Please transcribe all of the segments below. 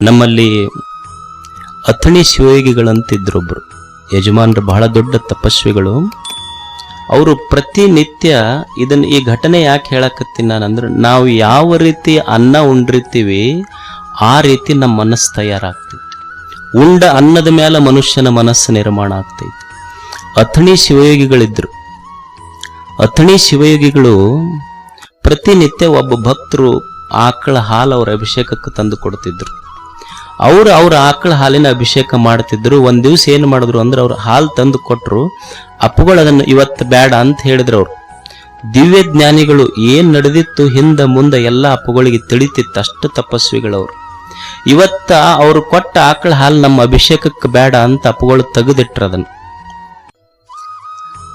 ನಮ್ಮಲ್ಲಿ ಅಥಣಿ ಶಿವಯೋಗಿಗಳಂತಿದ್ರೊಬ್ರು ಯಜಮಾನರು, ಬಹಳ ದೊಡ್ಡ ತಪಸ್ವಿಗಳು. ಅವರು ಪ್ರತಿನಿತ್ಯ ಈ ಘಟನೆ ಯಾಕೆ ಹೇಳಕತ್ತೀನಿ ನಾನಂದ್ರೆ, ನಾವು ಯಾವ ರೀತಿ ಅನ್ನ ಉಂಡಿರ್ತೀವಿ ಆ ರೀತಿ ನಮ್ಮ ಮನಸ್ಸು ತಯಾರಾಗ್ತೈತಿ. ಉಂಡ ಅನ್ನದ ಮೇಲೆ ಮನುಷ್ಯನ ಮನಸ್ಸು ನಿರ್ಮಾಣ ಆಗ್ತೈತಿ. ಅಥಣಿ ಶಿವಯೋಗಿಗಳಿದ್ರು. ಅಥಣಿ ಶಿವಯೋಗಿಗಳು ಪ್ರತಿನಿತ್ಯ ಒಬ್ಬ ಭಕ್ತರು ಆಕಳ ಹಾಲು ಅವ್ರ ಅಭಿಷೇಕಕ್ಕೆ ತಂದು ಕೊಡ್ತಿದ್ರು. ಅವ್ರ ಆಕಳ ಹಾಲಿನ ಅಭಿಷೇಕ ಮಾಡ್ತಿದ್ರು. ಒಂದ್ ದಿವ್ಸ ಏನ್ ಮಾಡಿದ್ರು ಅಂದ್ರೆ, ಅವ್ರು ಹಾಲು ತಂದು ಕೊಟ್ರು. ಅಪ್ಪುಗಳು ಅದನ್ನು ಇವತ್ತು ಬೇಡ ಅಂತ ಹೇಳಿದ್ರು. ಅವ್ರು ದಿವ್ಯ ಜ್ಞಾನಿಗಳು, ಏನ್ ನಡೆದಿತ್ತು ಹಿಂದ ಮುಂದೆ ಎಲ್ಲ ಅಪ್ಪುಗಳಿಗೆ ತಿಳಿತಿತ್ತು. ಅಷ್ಟು ತಪಸ್ವಿಗಳವ್ರು. ಇವತ್ತ ಅವ್ರು ಕೊಟ್ಟ ಆಕಳ ಹಾಲು ನಮ್ಮ ಅಭಿಷೇಕಕ್ಕೆ ಬೇಡ ಅಂತ ಅಪ್ಪುಗಳು ತೆಗೆದಿಟ್ರು ಅದನ್ನ.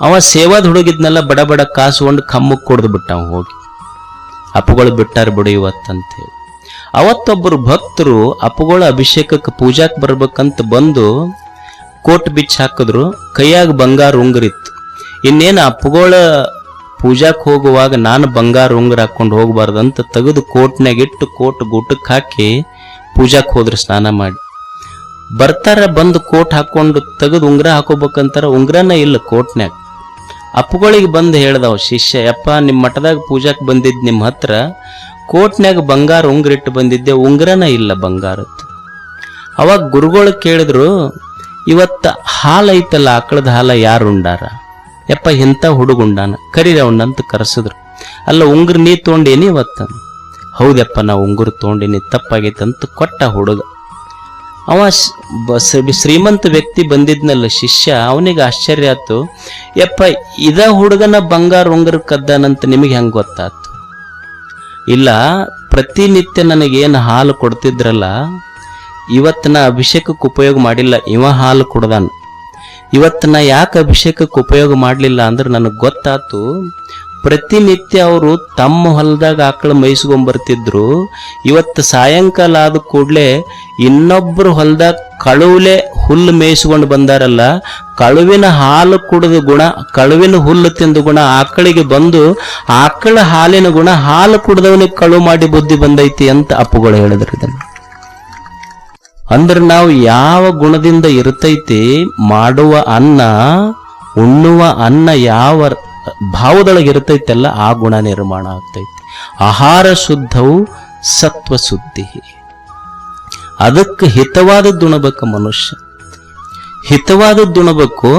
ಅವ ಸೇವಾದ ಹುಡುಗಿದ್ನೆಲ್ಲ ಬಡ ಬಡ ಕಾಸುಕೊಂಡು ಕಮ್ಮಕ್ಕೆ ಕೊಡ್ದು ಬಿಟ್ಟ. ಅವ ಹೋಗಿ ಅಪ್ಪುಗಳು ಬಿಟ್ಟಾರ ಬಿಡು ಇವತ್ತಂತ ಹೇಳಿ. ಅವತ್ತೊಬ್ಬರು ಭಕ್ತರು ಅಪ್ಪುಗಳ ಅಭಿಷೇಕಕ್ಕೆ ಪೂಜಾಕ್ ಬರ್ಬೇಕಂತ ಬಂದು ಕೋಟ್ ಬಿಚ್ಚ ಹಾಕಿದ್ರು. ಕೈಯಾಗ ಬಂಗಾರ ಉಂಗುರಿತ್ತು. ಇನ್ನೇನು ಅಪ್ಪುಗಳ ಪೂಜಾಕ್ ಹೋಗುವಾಗ ನಾನು ಬಂಗಾರ ಉಂಗುರ ಹಾಕೊಂಡು ಹೋಗ್ಬಾರ್ದಂತ ತೆಗೆದು ಕೋಟ್ನಾಗಿಟ್ಟು ಕೋಟ್ ಗುಟಕ್ಕೆ ಹಾಕಿ ಪೂಜಾಕ್ ಹೋದ್ರು ಸ್ನಾನ ಮಾಡಿ. ಬರ್ತಾರ, ಬಂದು ಕೋಟ್ ಹಾಕೊಂಡು ತೆಗೆದು ಉಂಗುರ ಹಾಕೋಬೇಕಂತಾರ, ಉಂಗುರನೇ ಇಲ್ಲ ಕೋಟ್ನ್ಯಾಗ. ಅಪ್ಪುಗಳಿಗೆ ಬಂದು ಹೇಳ್ದವ ಶಿಷ್ಯ, ಯಪ್ಪ ನಿಮ್ಮ ಮಠದಾಗ ಪೂಜಾಕ್ ಬಂದಿದ್ ನಿಮ್ಮ ಹತ್ರ ಕೋಟ್ನ್ಯಾಗ ಬಂಗಾರ ಉಂಗುರಿಟ್ಟು ಬಂದಿದ್ದೆ, ಉಂಗುರನ ಇಲ್ಲ ಬಂಗಾರದ್ದು. ಅವಾಗ ಗುರುಗಳು ಕೇಳಿದ್ರು, ಇವತ್ತ ಹಾಲು ಐತಲ್ಲ ಆಕಳದ ಹಾಲ ಯಾರು ಉಂಡಾರ? ಯಪ್ಪ ಇಂಥ ಹುಡುಗುಂಡಾನ, ಕರೀರಿ ಅವನಂತ ಕರೆಸಿದ್ರು. ಅಲ್ಲ ಉಂಗುರ ನೀ ತೊಗೊಂಡೇನಿ ಇವತ್ತ? ಹೌದಪ್ಪ ನಾ ಉಂಗುರ ತೊಗೊಂಡೇನಿ, ತಪ್ಪಾಗೈತಂತ ಕೊಟ್ಟ ಹುಡುಗ. ಅವ ಶ್ರೀಮಂತ ವ್ಯಕ್ತಿ ಬಂದಿದ್ನಲ್ಲ ಶಿಷ್ಯ, ಅವನಿಗೆ ಆಶ್ಚರ್ಯ ಆಯ್ತು. ಯಪ್ಪ ಇದ ಹುಡುಗನ ಬಂಗಾರ ಉಂಗುರ ಕದ್ದಾನಂತ ನಿಮಗೆ ಹೆಂಗ್ ಗೊತ್ತಾಯ್ತು? ಇಲ್ಲ, ಪ್ರತಿನಿತ್ಯ ನನಗೇನು ಹಾಲು ಕೊಡ್ತಿದ್ರಲ್ಲ, ಇವತ್ತು ನಾ ಅಭಿಷೇಕಕ್ಕೆ ಉಪಯೋಗ ಮಾಡಿಲ್ಲ, ಇವ ಹಾಲು ಕುಡ್ದಾನ. ಇವತ್ತು ನಾ ಯಾಕೆ ಅಭಿಷೇಕಕ್ಕೆ ಉಪಯೋಗ ಮಾಡಲಿಲ್ಲ ಅಂದ್ರೆ ನನಗೆ ಗೊತ್ತಾತು, ಪ್ರತಿನಿತ್ಯ ಅವರು ತಮ್ಮ ಹೊಲದಾಗ ಆಕಳು ಮೇಯಿಸ್ಕೊಂಡ್ಬರ್ತಿದ್ರು. ಇವತ್ತು ಸಾಯಂಕಾಲ ಆದ ಕೂಡಲೇ ಇನ್ನೊಬ್ಬರು ಹೊಲದಾಗ ಕಳುವಲೆ ಹುಲ್ಲು ಮೇಯಿಸ್ಕೊಂಡು ಬಂದಾರಲ್ಲ, ಕಳುವಿನ ಹಾಲು ಕುಡಿದ ಗುಣ, ಕಳುವಿನ ಹುಲ್ಲು ತಿಂದ ಗುಣ ಆಕಳಿಗೆ ಬಂದು, ಆಕಳ ಹಾಲಿನ ಗುಣ ಹಾಲು ಕುಡ್ದವನಿಗೆ ಕಳು ಮಾಡಿ ಬುದ್ಧಿ ಬಂದೈತಿ ಅಂತ ಅಪ್ಪುಗಳು ಹೇಳಿದ್ರು. ಇದನ್ನು ಅಂದ್ರೆ ನಾವು ಯಾವ ಗುಣದಿಂದ ಇರ್ತೈತಿ, ಮಾಡುವ ಅನ್ನ, ಉಣ್ಣುವ ಅನ್ನ ಯಾವ ಭಾವದೊಳಗೆ ಇರ್ತೈತಲ್ಲ ಆ ಗುಣ ನಿರ್ಮಾಣ ಆಗ್ತೈತಿ. ಆಹಾರ ಶುದ್ಧವು ಸತ್ವ ಶುದ್ಧಿ. ಅದಕ್ಕೆ ಹಿತವಾದದ್ದು ಉಣಬೇಕು ಮನುಷ್ಯ. ಹಿತವಾದದ್ದು ಉಣಬೇಕು.